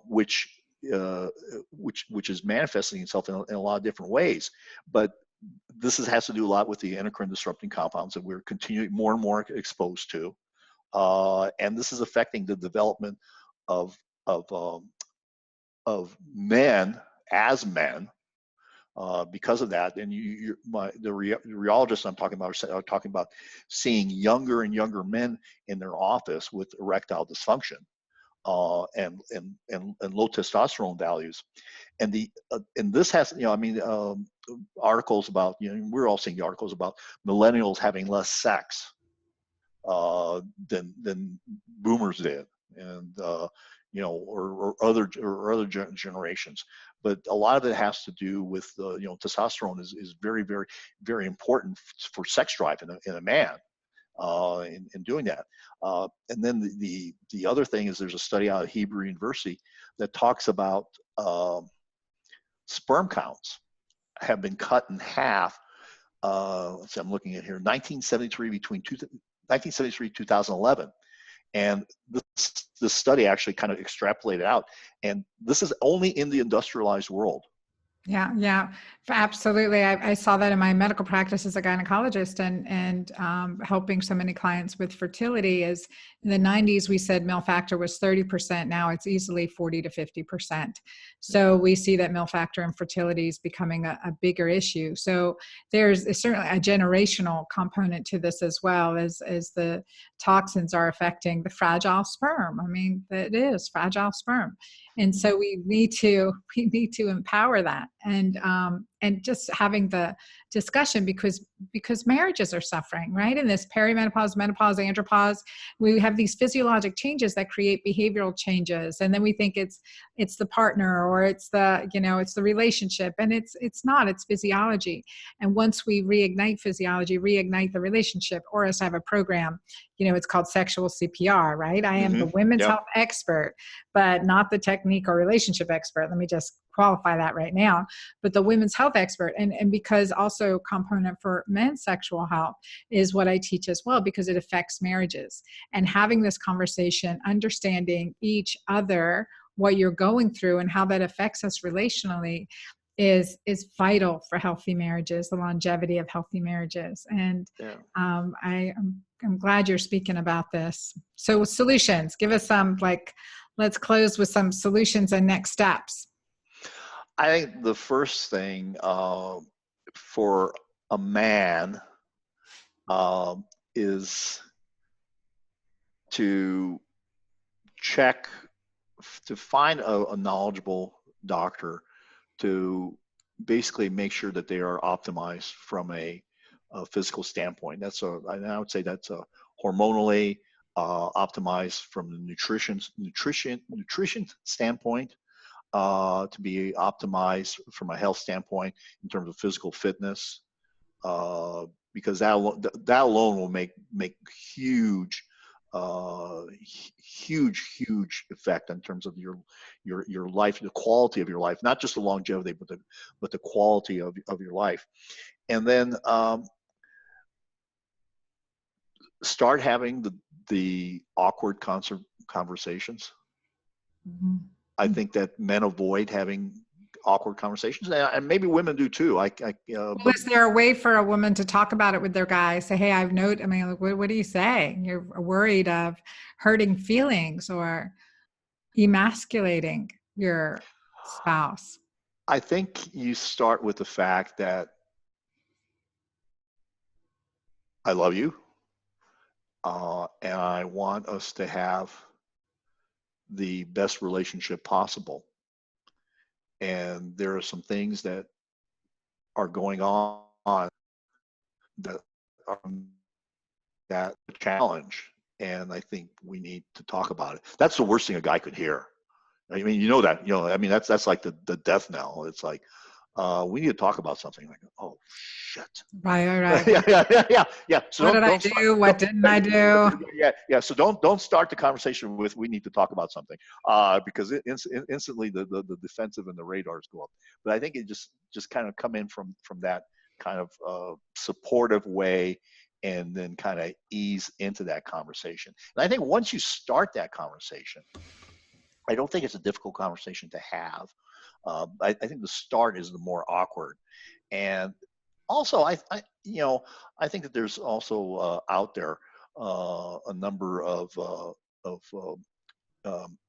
which is manifesting itself in a lot of different ways. But this has to do a lot with the endocrine disrupting compounds that we're continuing more and more exposed to, and this is affecting the development of men as men because of that. And the rheologists I'm talking about are talking about seeing younger and younger men in their office with erectile dysfunction and low testosterone values. And this has, articles about, we're all seeing the articles about millennials having less sex than boomers did, and or other generations. But a lot of it has to do with testosterone is very, very, very important for sex drive in a man. In doing that, and then the other thing is there's a study out of Hebrew University that talks about sperm counts have been cut in half. Let's see, I'm looking at here, 1973 2011, and this study actually kind of extrapolated out, and this is only in the industrialized world. Yeah, yeah, absolutely. I saw that in my medical practice as a gynecologist, and helping so many clients with fertility. Is in the 90s we said male factor was 30%. Now it's easily 40 to 50%. So we see that male factor and fertility is becoming a bigger issue. So there's certainly a generational component to this, as well as the toxins are affecting the fragile sperm. I mean, it is fragile sperm. And so we need to empower that, and just having the discussion, because marriages are suffering, right? In this perimenopause, menopause, andropause, we have these physiologic changes that create behavioral changes, and then we think it's the partner, or it's the it's the relationship, and it's not. It's physiology. And once we reignite physiology, reignite the relationship. Orest, I have a program, it's called Sexual CPR, right? I am the women's Yep. health expert, but not the technique or relationship expert. Let me just qualify that right now. But the women's health expert, and because also component for men's sexual health is what I teach as well, because it affects marriages. And having this conversation, understanding each other, what you're going through and how that affects us relationally is vital for healthy marriages, the longevity of healthy marriages. And Yeah. I'm glad you're speaking about this. So solutions, give us some, let's close with some solutions and next steps. I think the first thing for a man is to check, to find a knowledgeable doctor to basically make sure that they are optimized from a physical standpoint. And I would say that's a hormonally optimized from the nutrition standpoint, to be optimized from a health standpoint in terms of physical fitness, because that alone will make huge huge effect in terms of your life, the quality of your life, not just the longevity, but the quality of your life. And then start having the awkward conversations. Mm-hmm. I think that men avoid having awkward conversations, and maybe women do too. Well, is there a way for a woman to talk about it with their guy? Say, hey, I mean, what do you say? You're worried of hurting feelings or emasculating your spouse. I think you start with the fact that I love you, and I want us to have the best relationship possible. And there are some things that are going on that are that challenge, and I think we need to talk about it. That's the worst thing a guy could hear. I mean, I mean, that's like the death knell. It's like, we need to talk about something. Like, oh shit. Right. Yeah. So What did I do? What didn't I do? Yeah. So don't start the conversation with "we need to talk about something," because instantly the defensive and the radars go up. But I think it just kind of come in from that kind of supportive way, and then kind of ease into that conversation. And I think once you start that conversation, I don't think it's a difficult conversation to have. I think the start is the more awkward. And also, I think that there's also out there a number of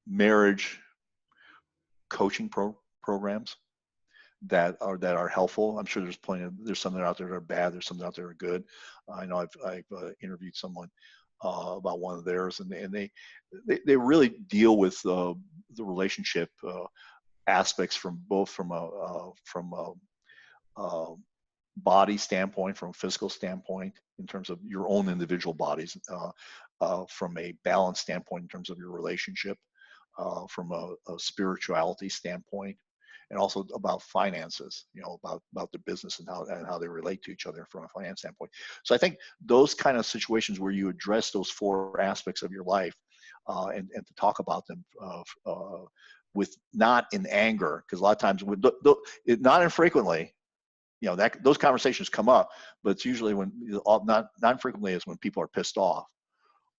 marriage coaching programs that are helpful. I'm sure there's some that are out there that are bad. There's some out there that are good. I know I've interviewed someone about one of theirs, and they really deal with the relationship aspects from a body standpoint, from a physical standpoint, in terms of your own individual bodies, from a balance standpoint in terms of your relationship, from a spirituality standpoint, and also about finances, about the business and how they relate to each other from a finance standpoint. So I think those kind of situations where you address those four aspects of your life, and to talk about them with not in anger, because a lot of times, not infrequently, that those conversations come up, but it's usually when not infrequently is when people are pissed off,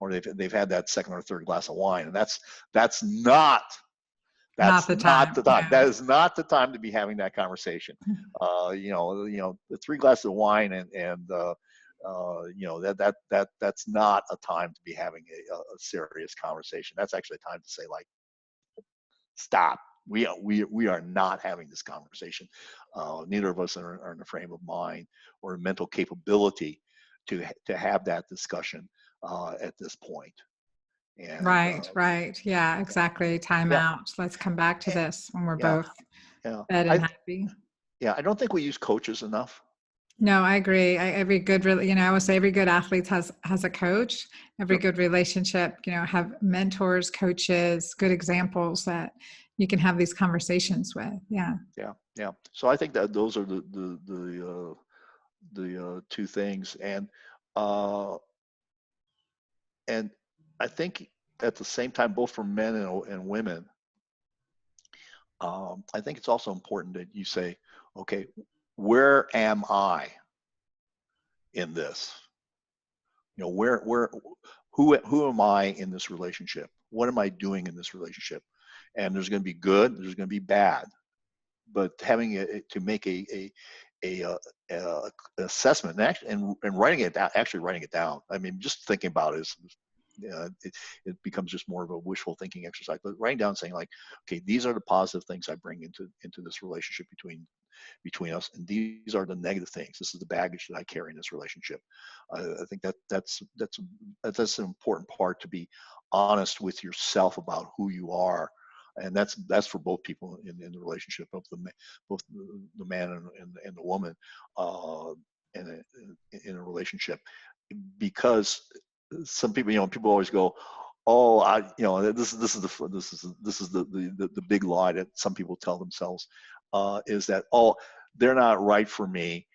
or they've had that second or third glass of wine, and that's not Not That's the not time. the time. Yeah. That is not the time to be having that conversation. The 3 glasses of wine that's not a time to be having a serious conversation. That's actually a time to say, like, stop. We are not having this conversation. Neither of us are in a frame of mind or a mental capability to have that discussion at this point. And Right. Yeah, exactly. Time yeah, out. Let's come back to eh, this when we're yeah, both yeah. fed and I happy. Yeah, I don't think we use coaches enough. No, I agree. Every good, I would say every good athlete has a coach. Every Yep. good relationship, have mentors, coaches, good examples that you can have these conversations with. Yeah. Yeah, yeah. So I think that those are the 2 things, uh, and I think at the same time, both for men and women, I think it's also important that you say, okay, where am I in this? Who am I in this relationship? What am I doing in this relationship? And there's going to be good, there's going to be bad, but having to make a, uh, assessment and writing it down, actually writing it down. I mean, just thinking about it it becomes just more of a wishful thinking exercise. But writing down, saying, like, okay, these are the positive things I bring into this relationship between us, and these are the negative things. This is the baggage that I carry in this relationship. I think that's an important part, to be honest with yourself about who you are, and that's for both people in the relationship, both the man and the woman, in a relationship, because some people, people always go, oh, this is the big lie that some people tell themselves, is that, oh, they're not right for me,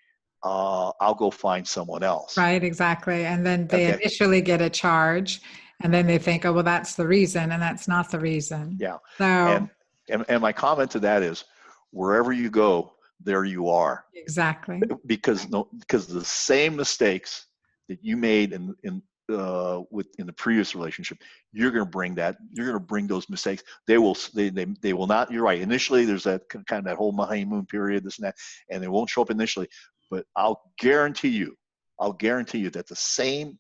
I'll go find someone else. Right, exactly. And then they Okay. initially get a charge and then they think, oh, well, that's the reason. And that's not the reason. Yeah. So, And my comment to that is, wherever you go, there you are. exactly. Because the same mistakes that you made in the previous relationship, you're going to bring those mistakes. They will not. You're right. Initially, there's that kind of that whole honeymoon period, this and that, and they won't show up initially. But I'll guarantee you that the same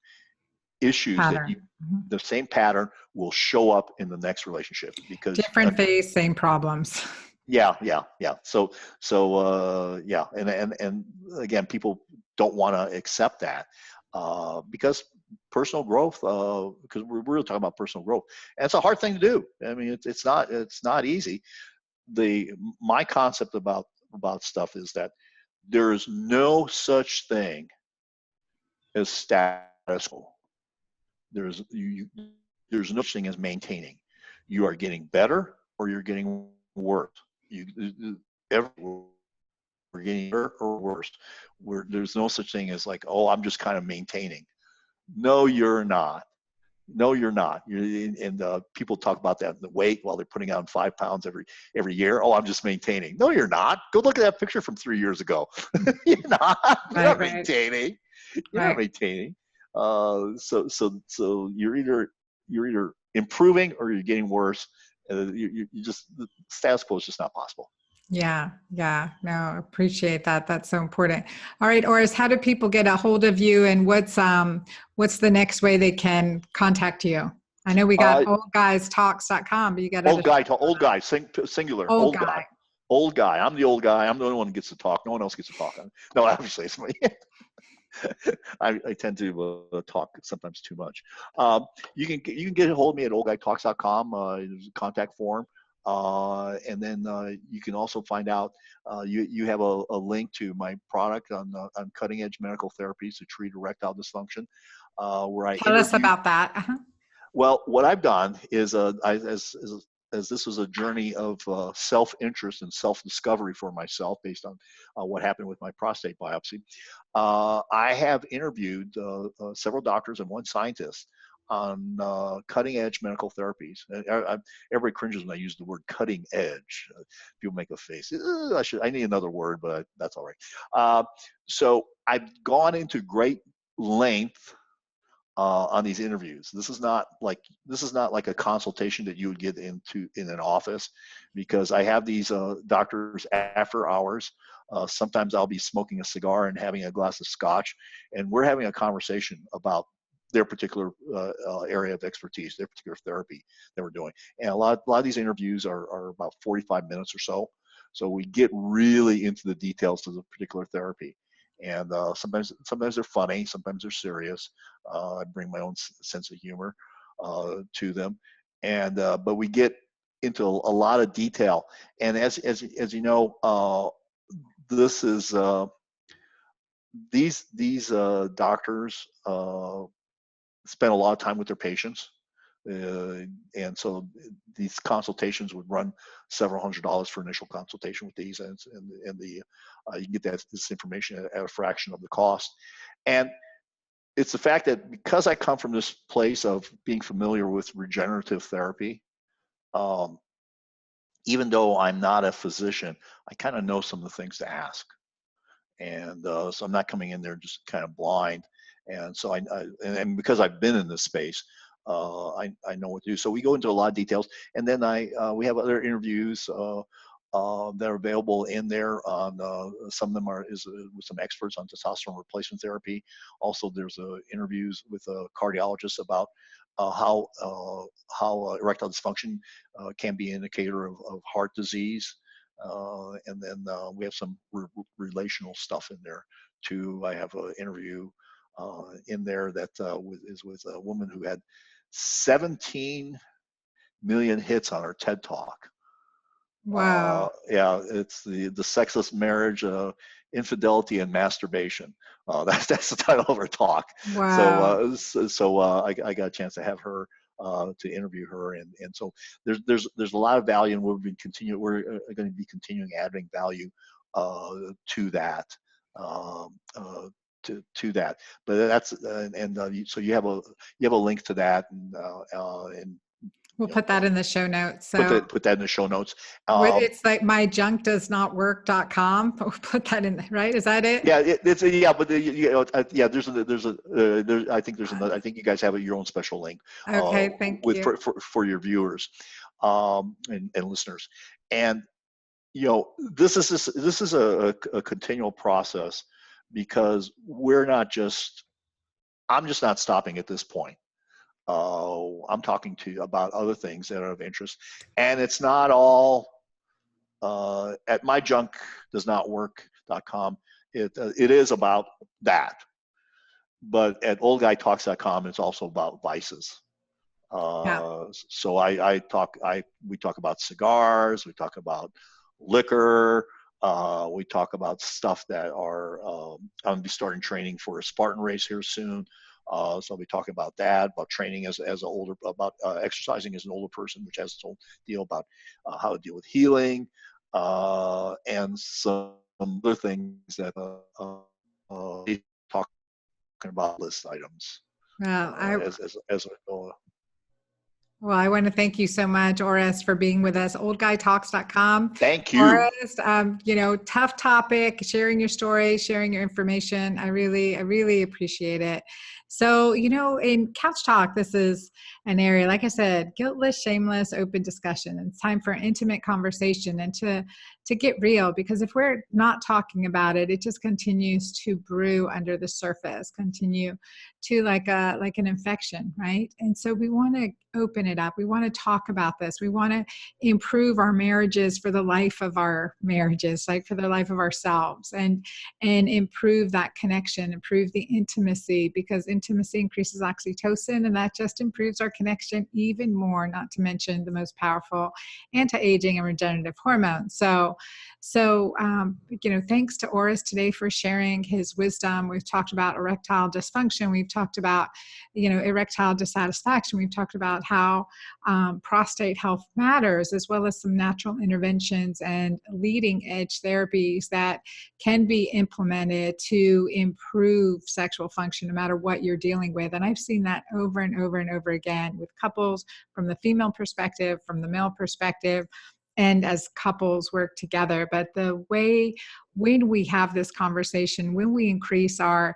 issues Pattern. Mhm. the same pattern will show up in the next relationship, because Different phase, same problems. yeah. Yeah, and again, people don't want to accept that, because personal growth, because we're really talking about personal growth, and it's a hard thing to do. I mean, it's not easy. My concept about stuff is that there is no such thing as status quo. There's no such thing as maintaining. You are getting better or you're getting worse. We're getting better or worse. There's no such thing as, like, oh, I'm just kind of maintaining. No, you're not. No, you're not. People talk about that, the weight, while they're putting on 5 pounds every year. Oh, I'm just maintaining. No, you're not. Go look at that picture from 3 years ago. You're not. You're not Right. maintaining. You're not Right. maintaining. So you're either improving or you're getting worse. You just, the status quo is just not possible. Yeah. No, appreciate that. That's so important. All right, Orest, how do people get a hold of you, and what's the next way they can contact you? I know we got oldguystalks.com, but you got Old guy, singular, old guy. old guy. I'm the old guy. I'm the only one who gets to talk. No one else gets to talk. No, obviously it's me. I tend to talk sometimes too much. You can get a hold of me at oldguytalks.com. There's a contact form, and then you can also find out. You have a link to my product on cutting edge medical therapies to treat erectile dysfunction, where I Tell us interview. about that. Uh-huh. Well, what I've done is, as this was a journey of self-interest and self-discovery for myself, based on what happened with my prostate biopsy, I have interviewed several doctors and one scientist on cutting-edge medical therapies. Everybody cringes when I use the word cutting edge. People make a face. I need another word, but that's all right. So I've gone into great length on these interviews. This is not like a consultation that you would get into in an office, because I have these doctors after hours. Sometimes I'll be smoking a cigar and having a glass of scotch, and we're having a conversation about their particular area of expertise, their particular therapy that we're doing. And a lot of these interviews are about 45 minutes or so. So we get really into the details of the particular therapy. And sometimes they're funny, sometimes they're serious. I bring my own sense of humor to them, and but we get into a lot of detail. And as you know, this is these doctors spend a lot of time with their patients. And so these consultations would run several $100s for initial consultation with these, and the you can get this information at a fraction of the cost. And it's the fact that because I come from this place of being familiar with regenerative therapy, even though I'm not a physician, I kind of know some of the things to ask. And so I'm not coming in there just kind of blind. And so and because I've been in this space, I know what to do. So we go into a lot of details, and then we have other interviews that are available in there. On some of them is with some experts on testosterone replacement therapy. Also, there's interviews with cardiologists about how erectile dysfunction can be an indicator of heart disease. And then we have some relational stuff in there too. I have an interview in there that is with a woman who had 17 million hits on her TED Talk. Wow. Yeah, it's the sexless marriage, infidelity, and masturbation. That's the title of her talk. Wow. So I got a chance to have her to interview her, and so there's a lot of value, and we're going to be continuing adding value to that. To that, but that's so you have a link to that, and We'll put that in the show notes. So put that in the show notes. it's like myjunkdoesnotwork.com. We'll put that in there, right? Is that it? Yeah, but yeah, there's I think there's another. I think you guys have your own special link. Okay, thank you. For your viewers, and listeners, and this is a continual process, because I'm just not stopping at this point. I'm talking to you about other things that are of interest, and it's not all at myjunkdoesnotwork.com. It is about that, but at oldguytalks.com, it's also about vices. Yeah. So we talk about cigars, we talk about liquor, we talk about stuff that are. I'm gonna be starting training for a Spartan race here soon. So I'll be talking about that, about training as an older, about exercising as an older person, which has its own deal about how to deal with healing, and some other things that talking about list items. Well, Well, I want to thank you so much, Orest, for being with us. Oldguytalks.com. Thank you. Orest, tough topic, sharing your story, sharing your information. I really appreciate it. So, in Couch Talk, this is an area, like I said, guiltless, shameless, open discussion. It's time for an intimate conversation and to get real, because if we're not talking about it, it just continues to brew under the surface, continue to like an infection, right? And so we want to open it up. We want to talk about this. We want to improve our marriages for the life of our marriages, like for the life of ourselves, and improve that connection, improve the intimacy, because intimacy increases oxytocin, and that just improves our connection even more, not to mention the most powerful anti-aging and regenerative hormones. So thanks to Orest today for sharing his wisdom. We've talked about erectile dysfunction. We've talked about, erectile dissatisfaction. We've talked about how prostate health matters, as well as some natural interventions and leading edge therapies that can be implemented to improve sexual function, no matter what you're dealing with. And I've seen that over and over and over again with couples, from the female perspective, from the male perspective, and as couples work together. But the way, when we have this conversation, when we increase our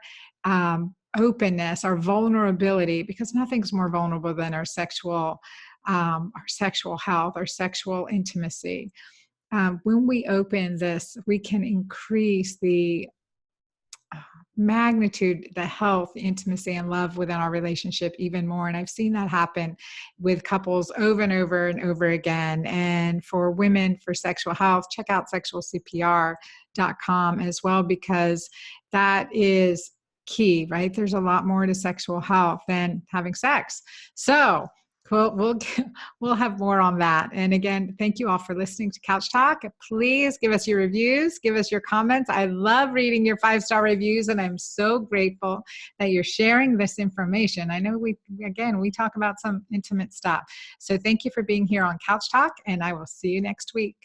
openness, our vulnerability, because nothing's more vulnerable than our sexual health, our sexual intimacy. When we open this, we can increase the magnitude, the health, intimacy, and love within our relationship even more. And I've seen that happen with couples over and over and over again. And for women, for sexual health, check out sexualcpr.com as well, because that is key, right? There's a lot more to sexual health than having sex. So we'll have more on that. And again, thank you all for listening to Couch Talk. Please give us your reviews, give us your comments. I love reading your 5-star reviews, and I'm so grateful that you're sharing this information. I know we talk about some intimate stuff. So thank you for being here on Couch Talk, and I will see you next week.